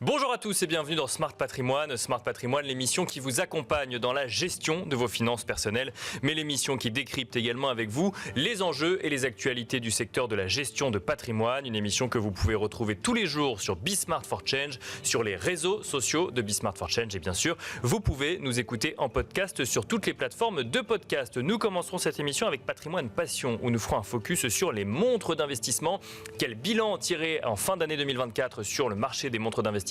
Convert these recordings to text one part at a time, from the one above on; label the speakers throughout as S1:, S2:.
S1: Bonjour à tous et bienvenue dans Smart Patrimoine. Smart Patrimoine, l'émission qui vous accompagne dans la gestion de vos finances personnelles, mais l'émission qui décrypte également avec vous les enjeux et les actualités du secteur de la gestion de patrimoine. Une émission que vous pouvez retrouver tous les jours sur Smart for Change, sur les réseaux sociaux de Smart for Change. Et bien sûr, vous pouvez nous écouter en podcast sur toutes les plateformes de podcast. Nous commencerons cette émission avec Patrimoine Passion, où nous ferons un focus sur les montres d'investissement. Quel bilan tirer en fin d'année 2024 sur le marché des montres d'investissement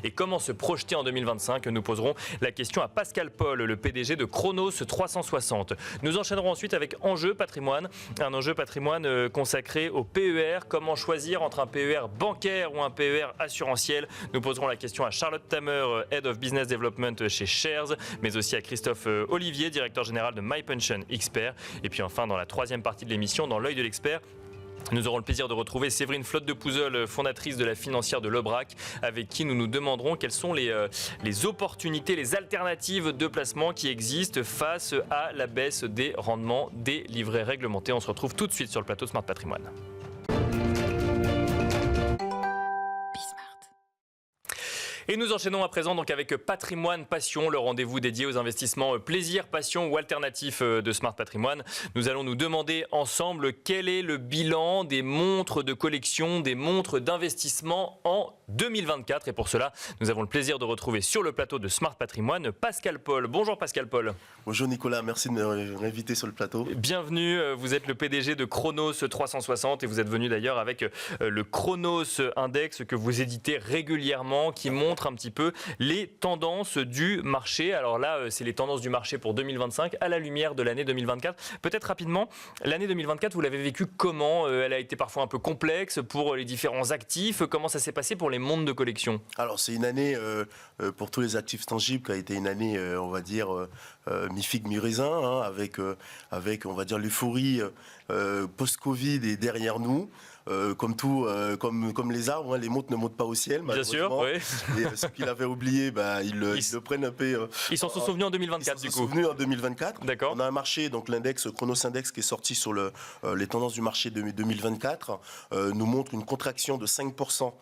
S1: et comment se projeter en 2025. Nous poserons la question à Pascal Paul, le PDG de Chronos 360. Nous enchaînerons ensuite avec Enjeu Patrimoine, un enjeu patrimoine consacré au PER. Comment choisir entre un PER bancaire ou un PER assurantiel? Nous poserons la question à Charlotte Tamer, Head of Business Development chez Shares, mais aussi à Christophe Olivier, directeur général de MyPension Expert. Et puis enfin, dans la troisième partie de l'émission, dans l'œil de l'expert, nous aurons le plaisir de retrouver Séverine Flotte de Pouzeul, fondatrice de la financière de l'Aubrac, avec qui nous nous demanderons quelles sont les opportunités, les alternatives de placement qui existent face à la baisse des rendements des livrets réglementés. On se retrouve tout de suite sur le plateau Smart Patrimoine. Et nous enchaînons à présent donc avec Patrimoine Passion, le rendez-vous dédié aux investissements plaisir, passion ou alternatifs de Smart Patrimoine. Nous allons nous demander ensemble quel est le bilan des montres de collection, des montres d'investissement en 2024. Et pour cela, nous avons le plaisir de retrouver sur le plateau de Smart Patrimoine Pascal Paul. Bonjour Pascal Paul.
S2: Bonjour Nicolas, merci de m'inviter sur le plateau.
S1: Bienvenue, vous êtes le PDG de Chronos 360 et vous êtes venu d'ailleurs avec le Chronos Index que vous éditez régulièrement, qui montre un petit peu les tendances du marché. Alors là, c'est les tendances du marché pour 2025 à la lumière de l'année 2024. Peut-être rapidement, l'année 2024, vous l'avez vécue comment? Elle a été parfois un peu complexe pour les différents actifs. Comment ça s'est passé pour les montres de collection?
S2: Alors c'est une année pour tous les actifs tangibles qui a été une année, on va dire, mi-figue, mi-raisin, hein, avec, on va dire, l'euphorie post-Covid est derrière nous. Comme tout, comme les arbres, hein, les montres ne montent pas au ciel, malheureusement.
S1: Bien sûr, oui.
S2: Et ceux qui l'avaient oublié, ils le prennent un peu.
S1: Ils s'en sont souvenus en 2024, du coup.
S2: Ils s'en sont souvenus en 2024.
S1: D'accord.
S2: On a un marché, donc l'index Chronos Index, qui est sorti sur les tendances du marché de 2024, nous montre une contraction de 5%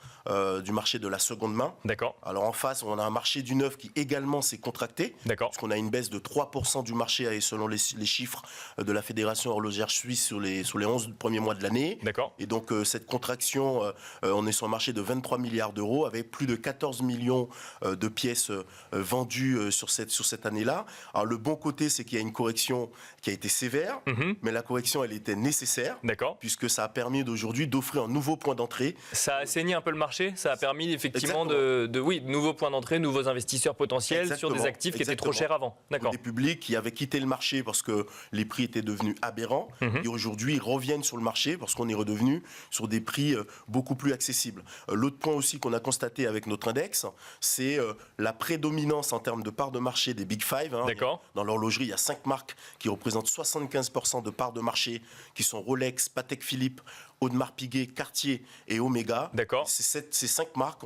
S2: du marché de la seconde main.
S1: D'accord.
S2: Alors en face, on a un marché du neuf qui également s'est contracté.
S1: D'accord.
S2: Puisqu'on a une baisse de 3% du marché, selon les chiffres de la Fédération horlogère suisse sur les 11 premiers mois de l'année.
S1: D'accord.
S2: Et donc cette contraction, on est sur un marché de 23 milliards d'euros avec plus de 14 millions de pièces vendues sur cette année-là. Alors le bon côté, c'est qu'il y a une correction qui a été sévère, mais la correction, elle était nécessaire.
S1: D'accord.
S2: Puisque ça a permis d'aujourd'hui d'offrir un nouveau point d'entrée.
S1: Ça a assaini un peu le marché, ça a permis effectivement
S2: de
S1: nouveaux points d'entrée, nouveaux investisseurs potentiels.
S2: Exactement.
S1: Sur des actifs qui étaient trop chers avant. D'accord.
S2: Des publics qui avaient quitté le marché parce que les prix étaient devenus aberrants et aujourd'hui ils reviennent sur le marché parce qu'on est redevenu sur des prix beaucoup plus accessibles. L'autre point aussi qu'on a constaté avec notre index, c'est la prédominance en termes de part de marché des Big Five. Hein.
S1: D'accord.
S2: Dans l'horlogerie, il y a 5 marques qui représentent 75% de part de marché, qui sont Rolex, Patek Philippe, Audemars Piguet, Cartier et Omega.
S1: D'accord.
S2: Ces 5 marques,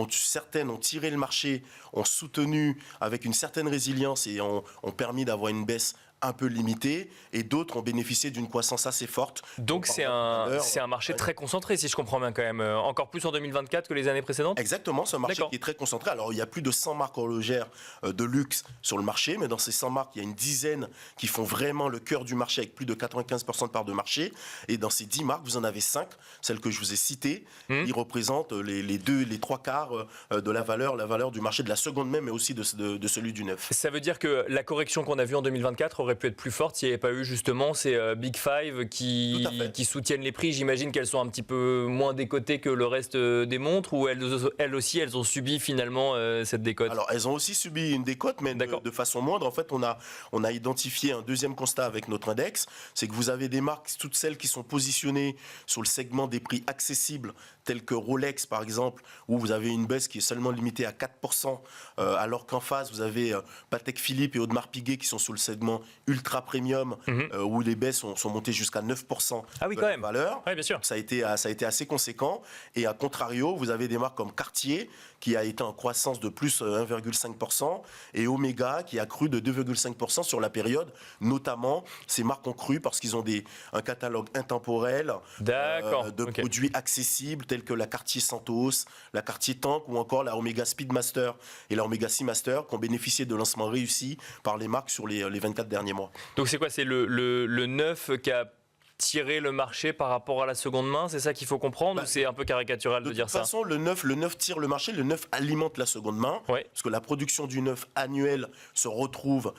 S2: certaines ont tiré le marché, ont soutenu avec une certaine résilience et ont permis d'avoir une baisse un peu limitée, et d'autres ont bénéficié d'une croissance assez forte.
S1: Donc c'est un marché très concentré, si je comprends bien quand même. Encore plus en 2024 que les années précédentes?
S2: Exactement, c'est un marché qui est très concentré. Alors il y a plus de 100 marques horlogères de luxe sur le marché, mais dans ces 100 marques, il y a une dizaine qui font vraiment le cœur du marché avec plus de 95% de part de marché. Et dans ces 10 marques, vous en avez 5, celles que je vous ai citées, qui représentent les 3 quarts de la valeur du marché de la seconde main, mais aussi de celui du neuf.
S1: Ça veut dire que la correction qu'on a vue en 2024 aurait pu être plus forte s'il n'y avait pas eu justement ces Big Five qui soutiennent les prix. J'imagine qu'elles sont un petit peu moins décotées que le reste des montres, ou elles aussi elles ont subi finalement cette décote?
S2: Alors elles ont aussi subi une décote, mais de façon moindre. En fait, on a identifié un deuxième constat avec notre index, c'est que vous avez des marques, toutes celles qui sont positionnées sur le segment des prix accessibles, telles que Rolex par exemple, où vous avez une baisse qui est seulement limitée à 4%, alors qu'en face vous avez Patek Philippe et Audemars Piguet qui sont sur le segment ultra premium où les baies sont montées jusqu'à 9%
S1: Ah oui,
S2: de
S1: quand
S2: la
S1: même.
S2: valeur.
S1: Oui, bien sûr.
S2: Ça a été assez conséquent. Et à contrario, vous avez des marques comme Cartier qui a été en croissance de plus 1,5% et Omega qui a cru de 2,5% sur la période. Notamment, ces marques ont cru parce qu'ils ont un catalogue intemporel de produits accessibles tels que la Cartier Santos, la Cartier Tank ou encore la Omega Speedmaster et la Omega Seamaster qui ont bénéficié de lancements réussis par les marques sur les 24 derniers mois.
S1: Donc c'est quoi? C'est le neuf qui a tiré le marché par rapport à la seconde main, c'est ça qu'il faut comprendre, ou c'est un peu caricatural de dire ça?
S2: De toute façon, le neuf tire le marché, le neuf alimente la seconde main, parce que la production du neuf annuel se retrouve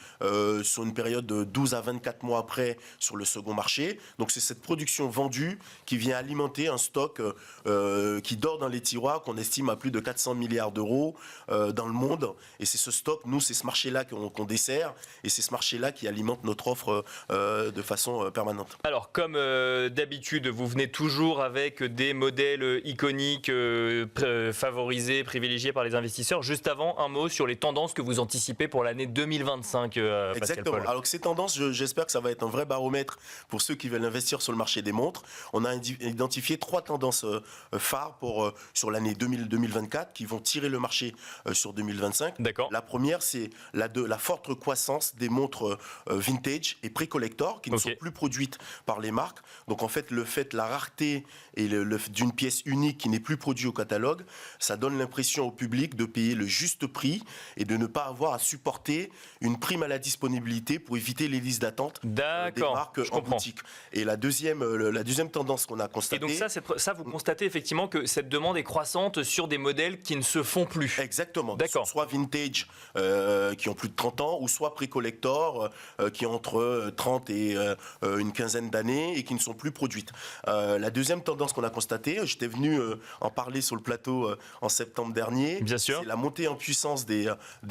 S2: sur une période de 12 à 24 mois après sur le second marché. Donc c'est cette production vendue qui vient alimenter un stock qui dort dans les tiroirs, qu'on estime à plus de 400 milliards d'euros dans le monde. Et c'est ce stock, nous, c'est ce marché-là qu'on dessert, et c'est ce marché-là qui alimente notre offre de façon permanente.
S1: Alors, comme d'habitude, vous venez toujours avec des modèles iconiques favorisés, privilégiés par les investisseurs. Juste avant, un mot sur les tendances que vous anticipez pour l'année 2025, Pascal
S2: Exactement.
S1: Paul.
S2: Alors que ces tendances, j'espère que ça va être un vrai baromètre pour ceux qui veulent investir sur le marché des montres. On a identifié 3 tendances phares sur l'année 2024 qui vont tirer le marché sur 2025.
S1: D'accord.
S2: La première, c'est la forte croissance des montres vintage et pré-collector qui ne sont plus produites par les marques. Donc en fait, la rareté et d'une pièce unique qui n'est plus produite au catalogue, ça donne l'impression au public de payer le juste prix et de ne pas avoir à supporter une prime à la disponibilité pour éviter les listes d'attente des marques en boutique. Et la deuxième tendance qu'on a constatée...
S1: Et donc ça, vous constatez effectivement que cette demande est croissante sur des modèles qui ne se font plus.
S2: Exactement.
S1: D'accord.
S2: Soit vintage, qui ont plus de 30 ans, ou soit pré-collector, qui ont entre 30 et une quinzaine d'années et qui ne sont plus produites. La deuxième tendance qu'on a constatée, j'étais venu en parler sur le plateau en septembre dernier.
S1: Bien sûr.
S2: C'est la montée en puissance des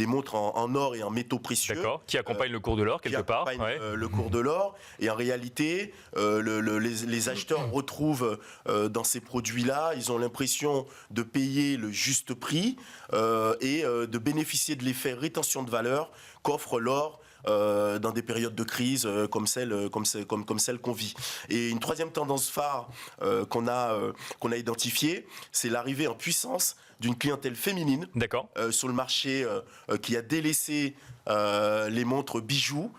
S2: montres en or et en métaux précieux.
S1: D'accord. Qui accompagne le cours de l'or quelque part.
S2: Le cours de l'or. Et en réalité, les acheteurs retrouvent dans ces produits-là, ils ont l'impression de payer le juste prix et de bénéficier de l'effet rétention de valeur qu'offre l'or dans des périodes de crise comme celle qu'on vit. Et une troisième tendance phare qu'on a identifiée, c'est l'arrivée en puissance d'une clientèle féminine sur le marché qui a délaissé les montres bijoux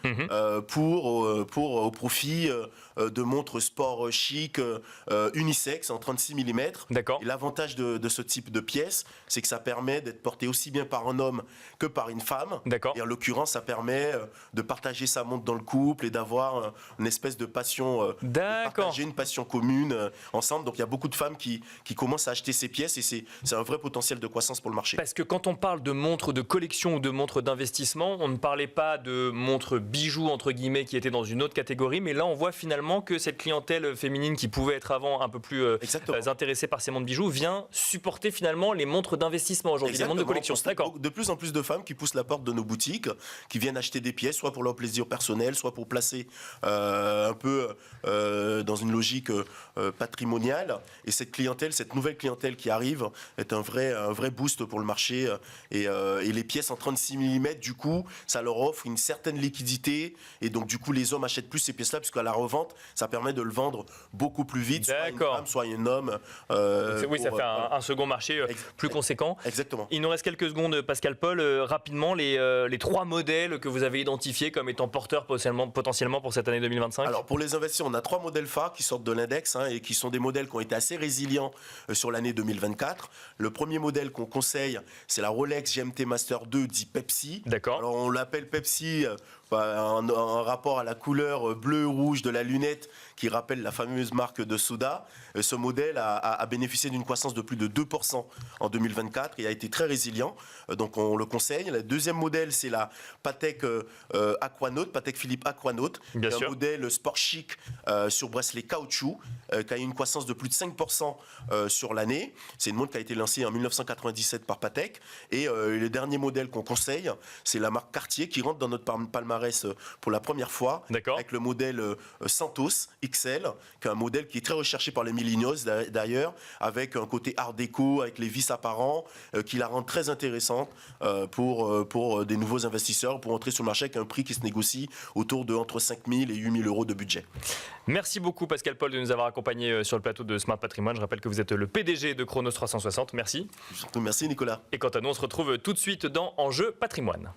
S2: au profit de montres sport chic unisex en 36 mm. Et l'avantage de ce type de pièce, c'est que ça permet d'être porté aussi bien par un homme que par une femme. Et en l'occurrence, ça permet de partager sa montre dans le couple et d'avoir une espèce de passion, de partager une passion commune ensemble. Donc il y a beaucoup de femmes qui commencent à acheter ces pièces et c'est un vrai potentiel de croissance pour le marché.
S1: Parce que quand on parle de montres de collection ou de montres d'investissement, on ne parlait pas de montres bijoux entre guillemets qui étaient dans une autre catégorie, mais là on voit finalement que cette clientèle féminine qui pouvait être avant un peu plus intéressée par ces montres bijoux vient supporter finalement les montres d'investissement aujourd'hui, les montres de collection.
S2: D'accord. De plus en plus de femmes qui poussent la porte de nos boutiques, qui viennent acheter des pièces, soit pour leur plaisir personnel, soit pour placer un peu dans une logique patrimoniale. Et cette nouvelle clientèle qui arrive est un vrai boost pour le marché. Et les pièces en 36 mm, du coup, ça leur offre une certaine liquidité. Et donc, du coup, les hommes achètent plus ces pièces-là, puisqu'à la revente, ça permet de le vendre beaucoup plus vite, soit une femme, soit un homme.
S1: Ça fait un second marché plus conséquent.
S2: Exactement.
S1: Il nous reste quelques secondes, Pascal Paul. Rapidement, les 3 modèles que vous avez identifiés comme étant porteurs potentiellement pour cette année 2025.
S2: Alors, pour les investisseurs, on a 3 modèles phares qui sortent de l'index et qui sont des modèles qui ont été assez résilients sur l'année 2024. Le premier modèle qu'on conseille, c'est la Rolex GMT Master 2, dit Pepsi.
S1: D'accord.
S2: Alors, on l'appelle Pepsi en rapport à la couleur bleu-rouge de la lunette qui rappelle la fameuse marque de soda. Ce modèle a bénéficié d'une croissance de plus de 2% en 2024 et a été très résilient. Donc on le conseille. Le deuxième modèle, c'est la Patek Patek Philippe Aquanaut, un modèle sport chic sur bracelet caoutchouc qui a eu une croissance de plus de 5% sur l'année. C'est une montre qui a été lancée en 1997 par Patek. Et le dernier modèle qu'on conseille, c'est la marque Cartier qui rentre dans notre palmarès apparaissent pour la première fois,
S1: D'accord.
S2: avec le modèle Santos XL, qui est un modèle qui est très recherché par les millennials d'ailleurs, avec un côté art déco, avec les vis apparents, qui la rend très intéressante pour des nouveaux investisseurs, pour entrer sur le marché avec un prix qui se négocie autour de entre 5 000 et 8 000 euros de budget.
S1: Merci beaucoup Pascal Paul de nous avoir accompagnés sur le plateau de Smart Patrimoine. Je rappelle que vous êtes le PDG de Chronos 360. Merci.
S2: Merci Nicolas.
S1: Et quant à nous, on se retrouve tout de suite dans Enjeu Patrimoine.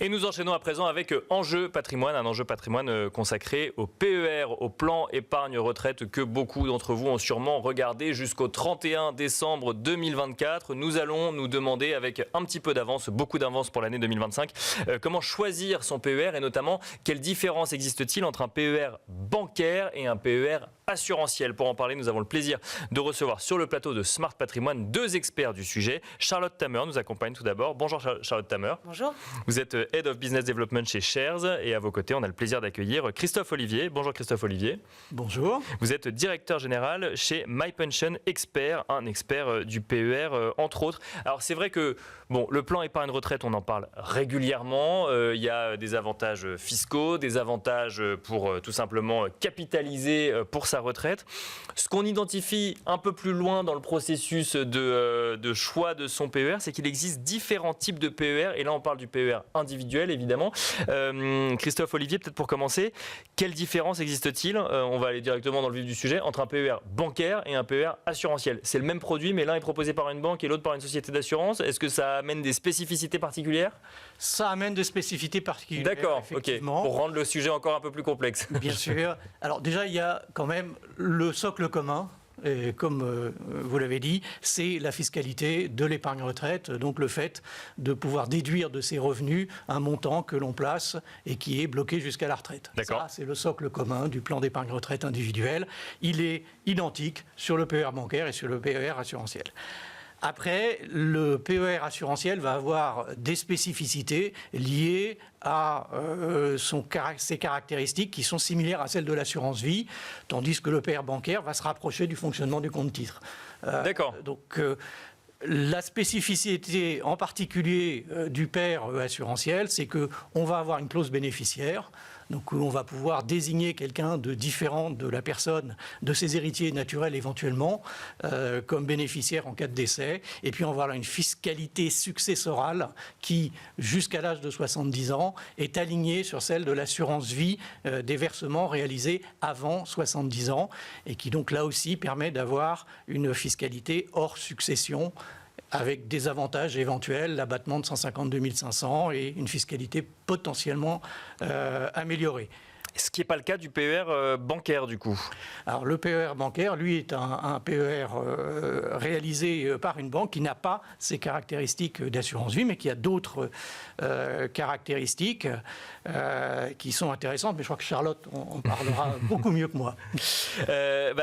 S1: Et nous enchaînons à présent avec Enjeu Patrimoine, un enjeu patrimoine consacré au PER, au plan épargne retraite que beaucoup d'entre vous ont sûrement regardé jusqu'au 31 décembre 2024. Nous allons nous demander avec un petit peu d'avance, beaucoup d'avance pour l'année 2025, comment choisir son PER et notamment quelle différence existe-t-il entre un PER bancaire et un PER assurantiel. Pour en parler, nous avons le plaisir de recevoir sur le plateau de Smart Patrimoine 2 experts du sujet. Charlotte Tamer nous accompagne tout d'abord. Bonjour Charlotte Tamer.
S3: Bonjour.
S1: Vous êtes Head of Business Development chez Shares et à vos côtés, on a le plaisir d'accueillir Christophe Olivier. Bonjour Christophe Olivier.
S4: Bonjour.
S1: Vous êtes directeur général chez MyPension Expert, un expert du PER entre autres. Alors c'est vrai que le plan épargne retraite, on en parle régulièrement. Il y a des avantages fiscaux, des avantages pour tout simplement capitaliser pour sa retraite. Ce qu'on identifie un peu plus loin dans le processus de choix de son PER, c'est qu'il existe différents types de PER. Et là, on parle du PER individuel, évidemment. Christophe Olivier, peut-être pour commencer, quelle différence existe-t-il, on va aller directement dans le vif du sujet, entre un PER bancaire et un PER assurantiel? C'est le même produit, mais l'un est proposé par une banque et l'autre par une société d'assurance. Est-ce que ça amène des spécificités particulières?
S4: Ça amène des spécificités particulières.
S1: D'accord, ok. Pour rendre le sujet encore un peu plus complexe.
S4: Bien sûr. Alors déjà, il y a quand même le socle commun. Et comme vous l'avez dit, c'est la fiscalité de l'épargne retraite, donc le fait de pouvoir déduire de ses revenus un montant que l'on place et qui est bloqué jusqu'à la retraite.
S1: D'accord.
S4: Ça, c'est le socle commun du plan d'épargne retraite individuel. Il est identique sur le PER bancaire et sur le PER assurantiel. Après, le PER assurantiel va avoir des spécificités liées à ses caractéristiques qui sont similaires à celles de l'assurance vie, tandis que le PER bancaire va se rapprocher du fonctionnement du compte titre.
S1: D'accord.
S4: Donc, la spécificité en particulier du PER assurantiel, c'est qu'on va avoir une clause bénéficiaire. Donc on va pouvoir désigner quelqu'un de différent de la personne, de ses héritiers naturels éventuellement, comme bénéficiaire en cas de décès. Et puis on va avoir une fiscalité successorale qui, jusqu'à l'âge de 70 ans, est alignée sur celle de l'assurance vie des versements réalisés avant 70 ans et qui donc là aussi permet d'avoir une fiscalité hors succession avec des avantages éventuels, l'abattement de 152 500 et une fiscalité potentiellement améliorée.
S1: Ce qui n'est pas le cas du PER bancaire, du coup.
S4: Alors, le PER bancaire, lui, est un PER réalisé par une banque qui n'a pas ces caractéristiques d'assurance vie, mais qui a d'autres caractéristiques qui sont intéressantes. Mais je crois que Charlotte en parlera beaucoup mieux que moi.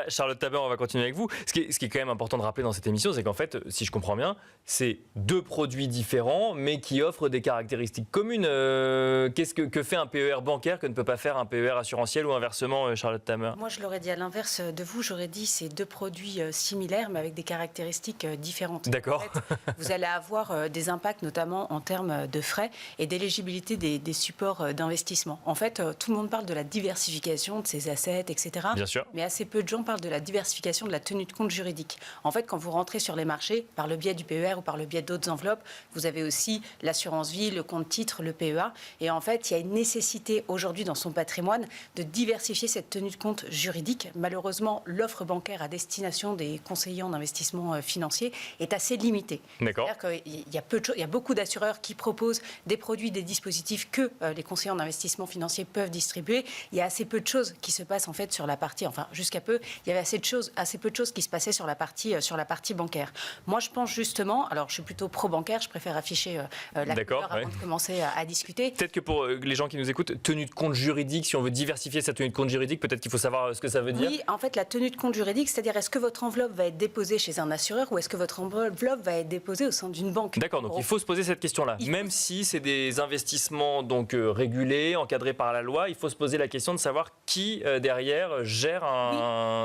S1: Charlotte Taber, on va continuer avec vous. Ce qui est quand même important de rappeler dans cette émission, c'est qu'en fait, si je comprends bien, c'est 2 produits différents, mais qui offrent des caractéristiques communes. Que fait un PER bancaire que ne peut pas faire un PER assurantiel ou inversement, Charlotte Tamer?
S3: Moi, je l'aurais dit à l'inverse de vous. J'aurais dit c'est 2 produits similaires, mais avec des caractéristiques différentes.
S1: D'accord.
S3: En fait, vous allez avoir des impacts, notamment en termes de frais et d'éligibilité des supports d'investissement. En fait, tout le monde parle de la diversification de ses assets, etc.
S1: Bien sûr.
S3: Mais assez peu de gens parlent de la diversification de la tenue de compte juridique. En fait, quand vous rentrez sur les marchés, par le biais du PER ou par le biais d'autres enveloppes, vous avez aussi l'assurance vie, le compte titre, le PEA. Et en fait, il y a une nécessité aujourd'hui dans son patrimoine de diversifier cette tenue de compte juridique. Malheureusement, l'offre bancaire à destination des conseillers en investissement financier est assez limitée.
S1: D'accord.
S3: C'est-à-dire qu'il y a beaucoup d'assureurs qui proposent des produits, des dispositifs que les conseillers en investissement financier peuvent distribuer. Il y a assez peu de choses qui se passent en fait sur la partie, enfin jusqu'à peu, il y avait assez peu de choses qui se passaient sur la partie bancaire. Moi, je pense justement, alors je suis plutôt pro-bancaire, je préfère afficher la couleur avant de commencer à discuter.
S1: Peut-être que pour les gens qui nous écoutent, tenue de compte juridique, si on on veut diversifier sa tenue de compte juridique, peut-être qu'il faut savoir ce que ça veut dire.
S3: Oui, en fait, la tenue de compte juridique, c'est-à-dire est-ce que votre enveloppe va être déposée chez un assureur ou est-ce que votre enveloppe va être déposée au sein d'une banque?
S1: D'accord, donc il faut se poser cette question-là. Même si c'est des investissements donc régulés, encadrés par la loi, il faut se poser la question de savoir qui derrière gère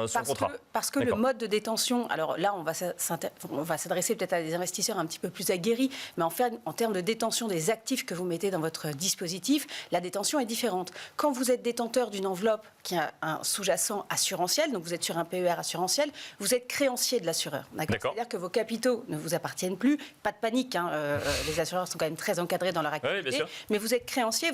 S1: son contrat.
S3: Parce que le mode de détention, alors là, on va s'adresser peut-être à des investisseurs un petit peu plus aguerris, mais en termes de détention des actifs que vous mettez dans votre dispositif, la détention est différente. Quand vous êtes détenteur d'une enveloppe qui a un sous-jacent assurantiel, donc vous êtes sur un PER assurantiel, vous êtes créancier de l'assureur. C'est-à-dire que vos capitaux ne vous appartiennent plus. Pas de panique, les assureurs sont quand même très encadrés dans leur activité, mais vous êtes créancier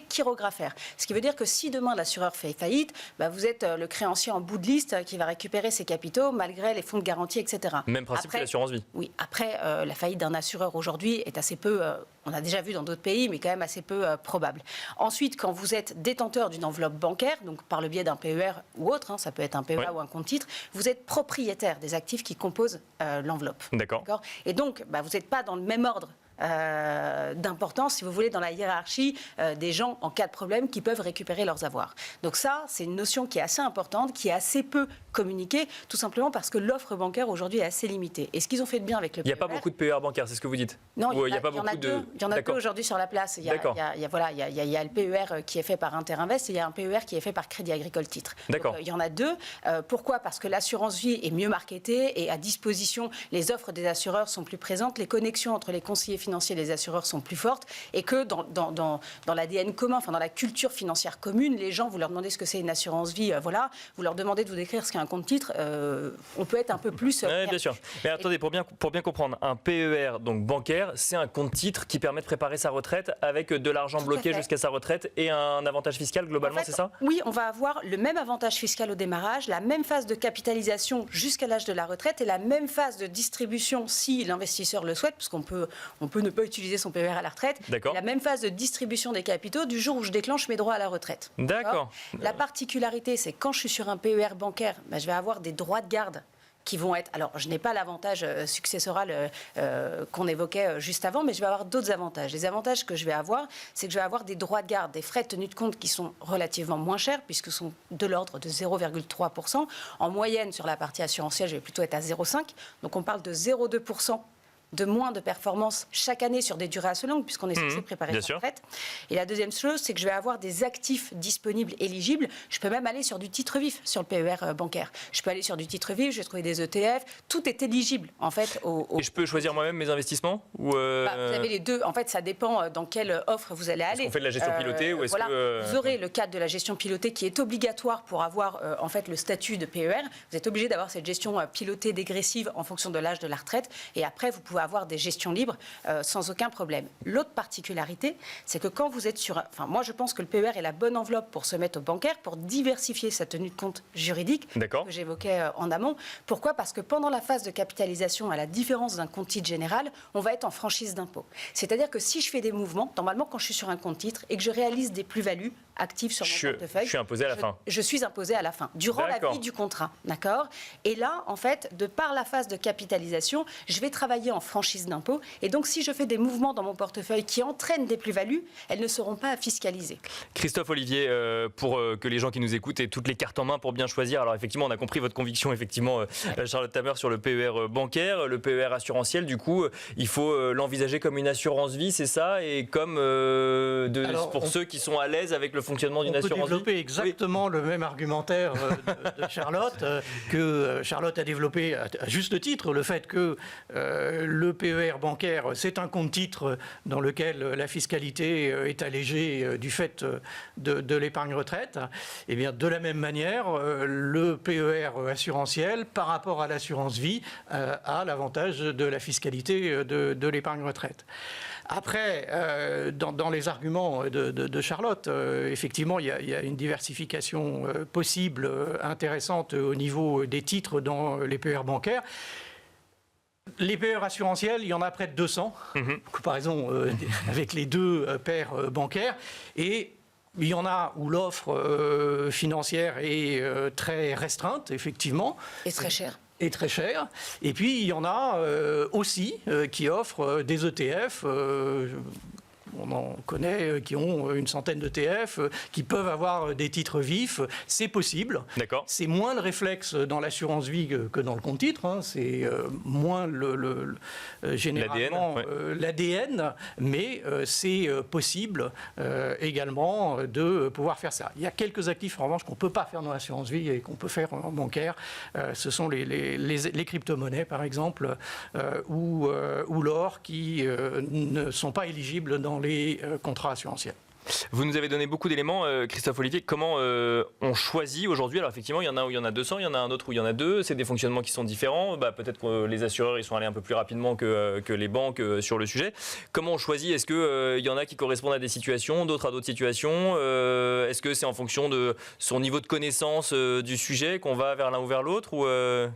S3: chirographaire. Ce qui veut dire que si demain l'assureur fait faillite, vous êtes le créancier en bout de liste qui va récupérer ses capitaux malgré les fonds de garantie, etc.
S1: Même principe que l'assurance vie.
S3: Oui, après, la faillite d'un assureur aujourd'hui est assez peu, on a déjà vu dans d'autres pays, mais quand même assez peu probable. Ensuite, quand vous êtes détenteur d'une enveloppe bancaire, donc par le biais d'un PER ou autre, ça peut être un PEA ou un compte titre, vous êtes propriétaire des actifs qui composent l'enveloppe.
S1: D'accord.
S3: Et donc, vous n'êtes pas dans le même ordre d'importance, si vous voulez, dans la hiérarchie des gens en cas de problème qui peuvent récupérer leurs avoirs. Donc ça, c'est une notion qui est assez importante, qui est assez peu communiquée, tout simplement parce que l'offre bancaire aujourd'hui est assez limitée. Et ce qu'ils ont fait de bien avec le PER...
S1: Il n'y a pas beaucoup de PER bancaires, c'est ce que vous dites?
S3: Non, il y en a deux aujourd'hui sur la place. Il y a le PER qui est fait par Interinvest et il y a un PER qui est fait par Crédit Agricole Titres.
S1: D'accord.
S3: Donc, il y en a deux. Pourquoi? Parce que l'assurance vie est mieux marketée et à disposition, les offres des assureurs sont plus présentes, les connexions entre les conseillers financiers et les assureurs sont plus fortes et que dans l'ADN commun, enfin dans la culture financière commune, les gens, vous leur demandez ce que c'est une assurance vie, vous leur demandez de vous décrire ce qu'est un compte titre, on peut être un peu plus...
S1: Oui, bien sûr. Mais attendez, pour bien comprendre, un PER donc bancaire, c'est un compte titre qui permet de préparer sa retraite avec de l'argent bloqué jusqu'à sa retraite et un avantage fiscal globalement, c'est ça?
S3: Oui, on va avoir le même avantage fiscal au démarrage, la même phase de capitalisation jusqu'à l'âge de la retraite et la même phase de distribution si l'investisseur le souhaite, parce qu'on peut ne pas utiliser son PER à la retraite. La même phase de distribution des capitaux du jour où je déclenche mes droits à la retraite.
S1: D'accord.
S3: La particularité, c'est que quand je suis sur un PER bancaire, je vais avoir des droits de garde qui vont être... Alors, je n'ai pas l'avantage successoral qu'on évoquait juste avant, mais je vais avoir d'autres avantages. Les avantages que je vais avoir, c'est que je vais avoir des droits de garde, des frais de tenue de compte qui sont relativement moins chers, puisque sont de l'ordre de 0,3%. En moyenne, sur la partie assurantielle, je vais plutôt être à 0,5%. Donc, on parle de 0,2% de moins de performance chaque année sur des durées assez longues, puisqu'on est censé préparer sa retraite. Et la deuxième chose, c'est que je vais avoir des actifs disponibles, éligibles. Je peux même aller sur du titre vif, sur le PER bancaire. Je peux aller sur du titre vif, je vais trouver des ETF. Tout est éligible, en fait.
S1: Et je peux choisir moi-même mes investissements ou
S3: vous avez les deux. En fait, ça dépend dans quelle offre vous allez aller.
S1: Est-ce qu'on fait de la gestion pilotée ou est-ce que...
S3: Vous aurez le cadre de la gestion pilotée qui est obligatoire pour avoir, en fait, le statut de PER. Vous êtes obligé d'avoir cette gestion pilotée dégressive en fonction de l'âge de la retraite. Et après, vous pouvez avoir des gestions libres sans aucun problème. L'autre particularité, c'est que quand vous êtes sur... moi, je pense que le PER est la bonne enveloppe pour se mettre au bancaire, pour diversifier sa tenue de compte juridique, que j'évoquais en amont. Pourquoi? Parce que pendant la phase de capitalisation, à la différence d'un compte titre général, on va être en franchise d'impôt. C'est-à-dire que si je fais des mouvements, normalement, quand je suis sur un compte titre et que je réalise des plus-values actives sur mon portefeuille...
S1: Je suis imposé à la fin.
S3: Je suis imposé à la fin, durant la vie du contrat. D'accord? Et là, en fait, de par la phase de capitalisation, je vais travailler en franchise d'impôt. Et donc, si je fais des mouvements dans mon portefeuille qui entraînent des plus-values, elles ne seront pas fiscalisées.
S1: Christophe Olivier, pour que les gens qui nous écoutent aient toutes les cartes en main pour bien choisir. Alors, effectivement, on a compris votre conviction, effectivement, Charlotte Tamer, sur le PER bancaire, le PER assurantiel. Du coup, il faut l'envisager comme une assurance vie, c'est ça? Et comme pour ceux qui sont à l'aise avec le fonctionnement d'une assurance vie.
S4: On peut développer exactement le même argumentaire de Charlotte, que Charlotte a développé à juste titre, le fait que le PER bancaire, c'est un compte titre dans lequel la fiscalité est allégée du fait de l'épargne retraite. Et bien, de la même manière, le PER assurantiel, par rapport à l'assurance vie, a l'avantage de la fiscalité de l'épargne retraite. Après, dans les arguments de Charlotte, effectivement, il y a une diversification possible, intéressante au niveau des titres dans les PER bancaires. Les PER assurantiels, il y en a près de 200, comparaison avec les deux paires bancaires. Et il y en a où l'offre financière est très restreinte, effectivement.
S3: Et très chère.
S4: Et très cher. Et puis, il y en a aussi qui offrent des ETF on en connaît qui ont une centaine d'ETF, qui peuvent avoir des titres vifs. C'est possible.
S1: D'accord.
S4: C'est moins le réflexe dans l'assurance vie que dans le compte titre. C'est moins généralement l'ADN, mais c'est possible également de pouvoir faire ça. Il y a quelques actifs en revanche qu'on ne peut pas faire dans l'assurance vie et qu'on peut faire en bancaire. Ce sont les crypto-monnaies par exemple ou l'or qui ne sont pas éligibles dans les contrats assurantiels.
S1: Vous nous avez donné beaucoup d'éléments, Christophe Olivier. Comment on choisit aujourd'hui? Alors effectivement, il y en a où il y en a 200, il y en a un autre où il y en a 2. C'est des fonctionnements qui sont différents. Peut-être que les assureurs ils sont allés un peu plus rapidement que les banques sur le sujet. Comment on choisit? Est-ce qu'il y en a qui correspondent à des situations, d'autres à d'autres situations? Est-ce que c'est en fonction de son niveau de connaissance du sujet qu'on va vers l'un ou vers l'autre? Ou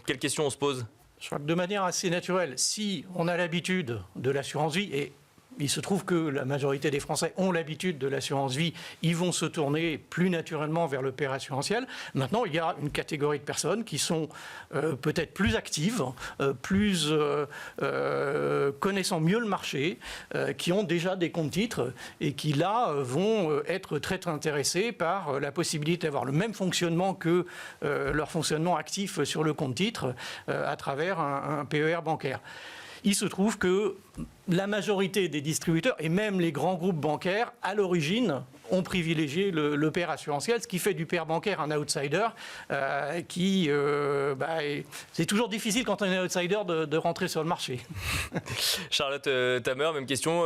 S1: quelles questions on se pose?
S4: Je crois que de manière assez naturelle, si on a l'habitude de l'assurance vie, et il se trouve que la majorité des Français ont l'habitude de l'assurance vie, ils vont se tourner plus naturellement vers le pair assurantiel. Maintenant, il y a une catégorie de personnes qui sont peut-être plus actives, plus connaissant mieux le marché, qui ont déjà des comptes titres et qui là vont être très intéressés par la possibilité d'avoir le même fonctionnement que leur fonctionnement actif sur le compte titre à travers un PER bancaire. Il se trouve que la majorité des distributeurs et même les grands groupes bancaires, à l'origine, ont privilégié le pair assurantiel, ce qui fait du pair bancaire un outsider c'est toujours difficile quand on est un outsider de rentrer sur le marché.
S1: Charlotte Tamer, même question.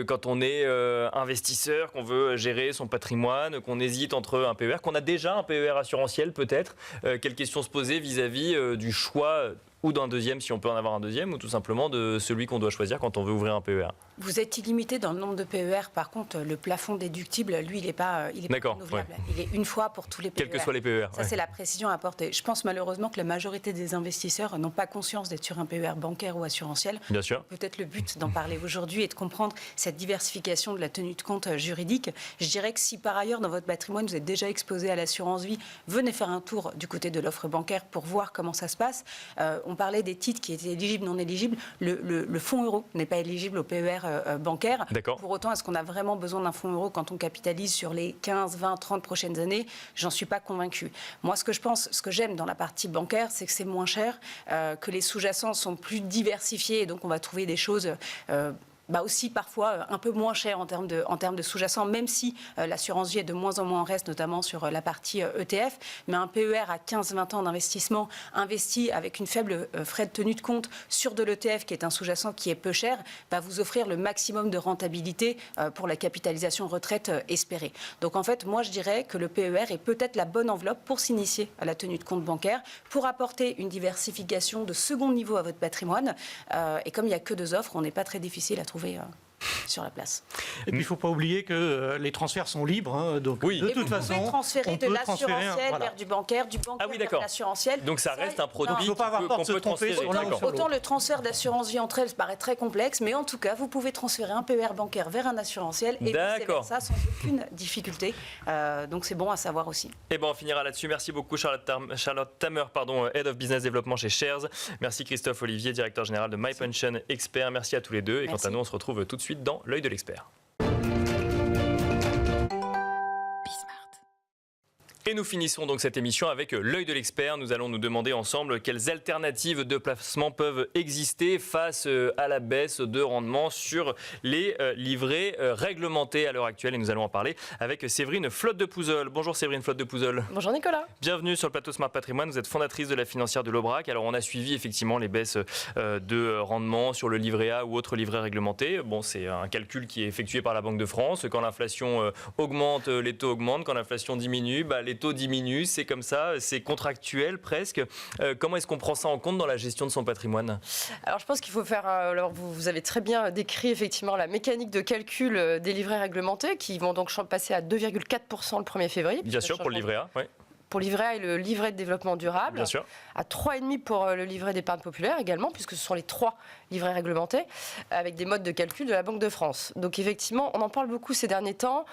S1: Quand on est investisseur, qu'on veut gérer son patrimoine, qu'on hésite entre un PER, qu'on a déjà un PER assurantiel peut-être, quelle question se poser vis-à-vis du choix ou d'un deuxième, si on peut en avoir un deuxième, ou tout simplement de celui qu'on doit choisir quand on veut ouvrir un PER?
S3: Vous êtes illimité dans le nombre de PER. Par contre, le plafond déductible, lui, il n'est pas renouvelable. Ouais. Il est une fois pour tous les PER.
S1: Quels que soient les PER.
S3: Ça, c'est la précision à apporter. Je pense malheureusement que la majorité des investisseurs n'ont pas conscience d'être sur un PER bancaire ou assurantiel.
S1: Bien sûr.
S3: Peut-être le but d'en parler aujourd'hui est de comprendre cette diversification de la tenue de compte juridique. Je dirais que si par ailleurs, dans votre patrimoine, vous êtes déjà exposé à l'assurance vie, venez faire un tour du côté de l'offre bancaire pour voir comment ça se passe. On parlait des titres qui étaient éligibles, non éligibles. Le fonds euro n'est pas éligible au PER bancaire.
S1: D'accord.
S3: Pour autant, est-ce qu'on a vraiment besoin d'un fonds euro quand on capitalise sur les 15, 20, 30 prochaines années? J'en suis pas convaincue. Moi, ce que j'aime dans la partie bancaire, c'est que c'est moins cher, que les sous-jacents sont plus diversifiés et donc on va trouver des choses aussi parfois un peu moins cher en termes de sous-jacents, même si l'assurance vie est de moins en moins en reste, notamment sur la partie ETF. Mais un PER à 15-20 ans d'investissement, investi avec une faible frais de tenue de compte sur de l'ETF, qui est un sous-jacent qui est peu cher, va vous offrir le maximum de rentabilité pour la capitalisation retraite espérée. Donc en fait, moi je dirais que le PER est peut-être la bonne enveloppe pour s'initier à la tenue de compte bancaire, pour apporter une diversification de second niveau à votre patrimoine. Et comme il n'y a que 2 offres, on n'est pas très difficile à trouver sur la place.
S4: Et puis il ne faut pas oublier que les transferts sont libres, donc
S1: oui.
S4: de toute façon,
S3: vous pouvez transférer de l'assurantiel vers du bancaire, du bancaire vers l'assurantiel.
S1: Donc ça reste un produit
S4: faut pas avoir peur de se tromper sur l'un ou sur l'autre.
S3: Autant le transfert d'assurance vie entre elles paraît très complexe, mais en tout cas, vous pouvez transférer un PER bancaire vers un assurantiel et vice-versa sans aucune difficulté. Donc c'est bon à savoir aussi.
S1: Et on finira là-dessus. Merci beaucoup Charlotte Tamer, Head of Business Development chez Shares. Merci Christophe Olivier, directeur général de MyPension Expert. Merci à tous les deux. Et quant à nous, on se retrouve tout de suite dans l'œil de l'expert. Et nous finissons donc cette émission avec l'œil de l'expert. Nous allons nous demander ensemble quelles alternatives de placement peuvent exister face à la baisse de rendement sur les livrets réglementés à l'heure actuelle. Et nous allons en parler avec Séverine Flotte de Pouzols. Bonjour Séverine Flotte de Pouzols.
S5: Bonjour Nicolas.
S1: Bienvenue sur le plateau Smart Patrimoine. Vous êtes fondatrice de la financière de l'Aubrac. Alors on a suivi effectivement les baisses de rendement sur le livret A ou autre livret réglementé. Bon, c'est un calcul qui est effectué par la Banque de France. Quand l'inflation augmente, les taux augmentent. Quand l'inflation diminue, les taux diminuent. C'est comme ça, c'est contractuel presque. Comment est-ce qu'on prend ça en compte dans la gestion de son patrimoine?
S5: Alors je pense qu'il faut faire... Alors vous avez très bien décrit effectivement la mécanique de calcul des livrets réglementés qui vont donc passer à 2,4% le 1er février.
S1: Bien sûr, pour le livret A, oui.
S5: Pour le livret A et le livret de développement durable.
S1: Bien sûr.
S5: À 3,5% pour le livret d'épargne populaire également, puisque ce sont les 3 livrets réglementés, avec des modes de calcul de la Banque de France. Donc effectivement, on en parle beaucoup ces derniers temps.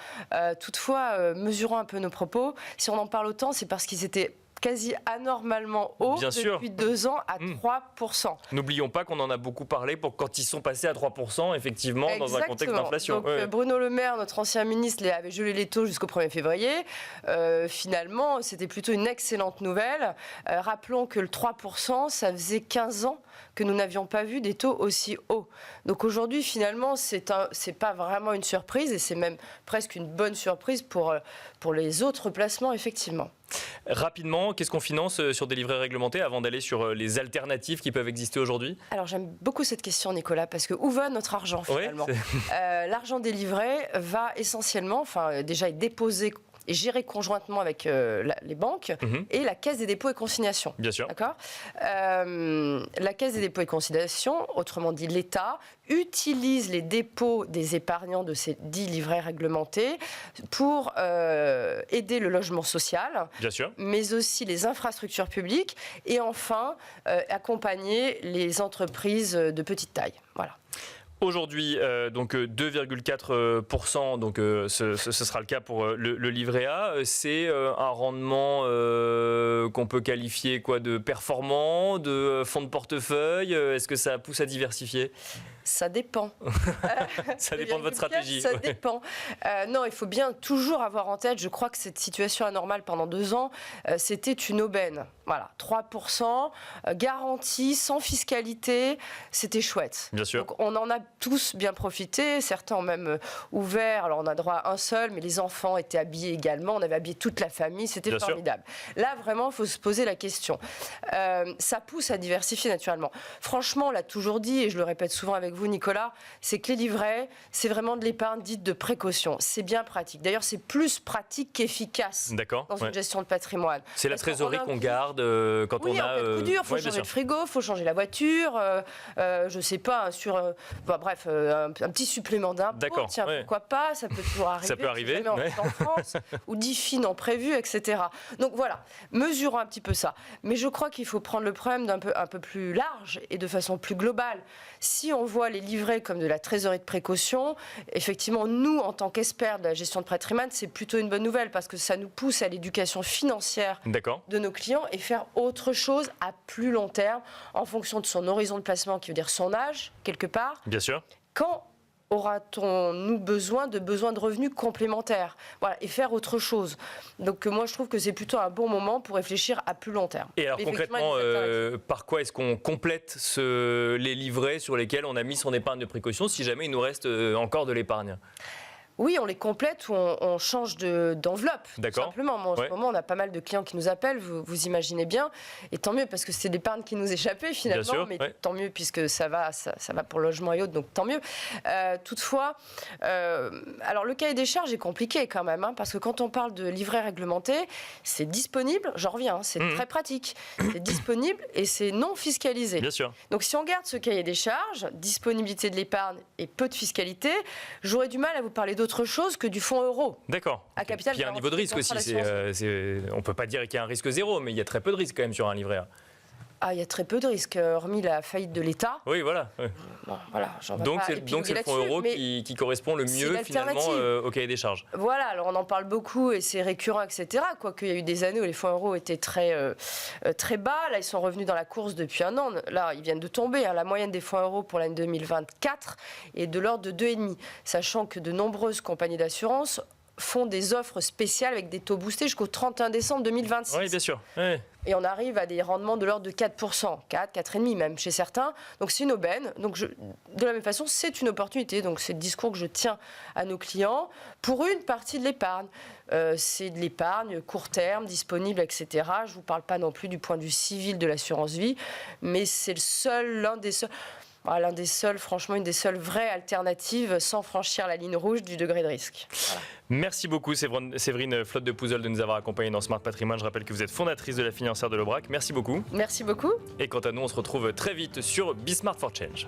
S5: Toutefois, mesurons un peu nos propos. Si on en parle autant, c'est parce qu'ils étaient quasi anormalement haut
S1: Bien sûr.
S5: depuis 2 ans à 3%.
S1: N'oublions pas qu'on en a beaucoup parlé pour quand ils sont passés à 3%, effectivement, dans un contexte d'inflation.
S5: Donc, Bruno Le Maire, notre ancien ministre, avait gelé les taux jusqu'au 1er février. Finalement, c'était plutôt une excellente nouvelle. Rappelons que le 3%, ça faisait 15 ans que nous n'avions pas vu des taux aussi hauts. Donc aujourd'hui, finalement, c'est pas vraiment une surprise et c'est même presque une bonne surprise pour les autres placements, effectivement.
S1: Rapidement, qu'est-ce qu'on finance sur des livrets réglementés avant d'aller sur les alternatives qui peuvent exister aujourd'hui?
S5: Alors j'aime beaucoup cette question, Nicolas, parce que où va notre argent finalement? L'argent des livrets va essentiellement, déjà est déposé et géré conjointement avec les banques et la Caisse des dépôts et consignations.
S1: Bien sûr.
S5: D'accord. La Caisse des dépôts et consignations, autrement dit l'État, utilise les dépôts des épargnants de ces 10 livrets réglementés pour aider le logement social,
S1: Bien sûr.
S5: mais aussi les infrastructures publiques et enfin accompagner les entreprises de petite taille. Voilà.
S1: Aujourd'hui, donc 2,4%, donc ce sera le cas pour le livret A. C'est un rendement qu'on peut qualifier de performant, de fonds de portefeuille. Est-ce que ça pousse à diversifier?
S5: Ça dépend.
S1: Ça dépend de votre stratégie.
S5: Ça dépend. Non, il faut bien toujours avoir en tête, je crois que cette situation anormale pendant 2 ans, c'était une aubaine. Voilà, 3%, garantie, sans fiscalité, c'était chouette.
S1: Bien sûr.
S5: Donc on en a tous bien profité, certains ont même ouvert, alors on a droit à un seul, mais les enfants étaient habillés également, on avait habillé toute la famille, c'était
S1: Bien
S5: formidable. Là, vraiment, il faut se poser la question. Ça pousse à diversifier naturellement. Franchement, on l'a toujours dit, et je le répète souvent avec vous, Nicolas, c'est que les livrets, c'est vraiment de l'épargne dite de précaution. C'est bien pratique. D'ailleurs, c'est plus pratique qu'efficace dans une gestion de patrimoine.
S1: C'est la trésorerie qu'on garde quand on a...
S5: Oui, en cas de coup dur, il faut changer le frigo, il faut changer la voiture, je sais pas, un petit supplément d'impôt, tiens, pourquoi pas, ça peut toujours arriver.
S1: Ça peut arriver.
S5: Si jamais on est en France, ou 10 filles non prévues, etc. Donc voilà, mesurons un petit peu ça. Mais je crois qu'il faut prendre le problème un peu plus large et de façon plus globale. Si on voit les livrets comme de la trésorerie de précaution, effectivement, nous, en tant qu'experts de la gestion de patrimoine, c'est plutôt une bonne nouvelle parce que ça nous pousse à l'éducation financière de nos clients et faire autre chose à plus long terme en fonction de son horizon de placement, qui veut dire son âge, quelque part.
S1: Bien sûr.
S5: Quand aura-t-on besoin de revenus complémentaires, voilà, et faire autre chose. Donc moi je trouve que c'est plutôt un bon moment pour réfléchir à plus long terme.
S1: Et alors concrètement, par quoi est-ce qu'on complète les livrets sur lesquels on a mis son épargne de précaution si jamais il nous reste encore de l'épargne?
S5: Oui, on les complète ou on change d'enveloppe, tout simplement. En ce moment, on a pas mal de clients qui nous appellent, vous imaginez bien. Et tant mieux, parce que c'est l'épargne qui nous échappait finalement. Mais tant mieux, puisque ça va pour le logement et autres, donc tant mieux. Toutefois, alors le cahier des charges est compliqué quand même, parce que quand on parle de livret réglementé, c'est disponible, j'en reviens, c'est très pratique. C'est disponible et c'est non fiscalisé.
S1: Bien sûr.
S5: Donc si on garde ce cahier des charges, disponibilité de l'épargne et peu de fiscalité, j'aurais du mal à vous parler d'autre chose que du fonds euro.
S1: D'accord.
S5: À capital.
S1: Puis il y a un niveau de risque aussi. On ne peut pas dire qu'il y a un risque zéro, mais il y a très peu de risque quand même sur un livret A.
S5: Il y a très peu de risques, hormis la faillite de l'État.
S1: Oui, voilà.
S5: Bon, voilà,
S1: donc c'est le fonds euro qui correspond le mieux finalement au cahier des charges.
S5: Voilà, alors on en parle beaucoup et c'est récurrent, etc. Quoique il y a eu des années où les fonds euros étaient très bas. Là, ils sont revenus dans la course depuis un an. Là, ils viennent de tomber. La moyenne des fonds euros pour l'année 2024 est de l'ordre de 2,5. Sachant que de nombreuses compagnies d'assurance font des offres spéciales avec des taux boostés jusqu'au 31 décembre 2026.
S1: Oui, bien sûr. Oui.
S5: Et on arrive à des rendements de l'ordre de 4%, 4,5% même chez certains. Donc c'est une aubaine. Donc de la même façon, c'est une opportunité. Donc c'est le discours que je tiens à nos clients pour une partie de l'épargne. C'est de l'épargne court terme, disponible, etc. Je ne vous parle pas non plus du point de vue civil de l'assurance vie, mais c'est l'un des seuls, franchement, une des seules vraies alternatives sans franchir la ligne rouge du degré de risque. Voilà.
S1: Merci beaucoup Séverine Flotte de Pouzel de nous avoir accompagnés dans Smart Patrimoine. Je rappelle que vous êtes fondatrice de la financière de l'Aubrac. Merci beaucoup.
S5: Merci beaucoup.
S1: Et quant à nous, on se retrouve très vite sur Be Smart for Change.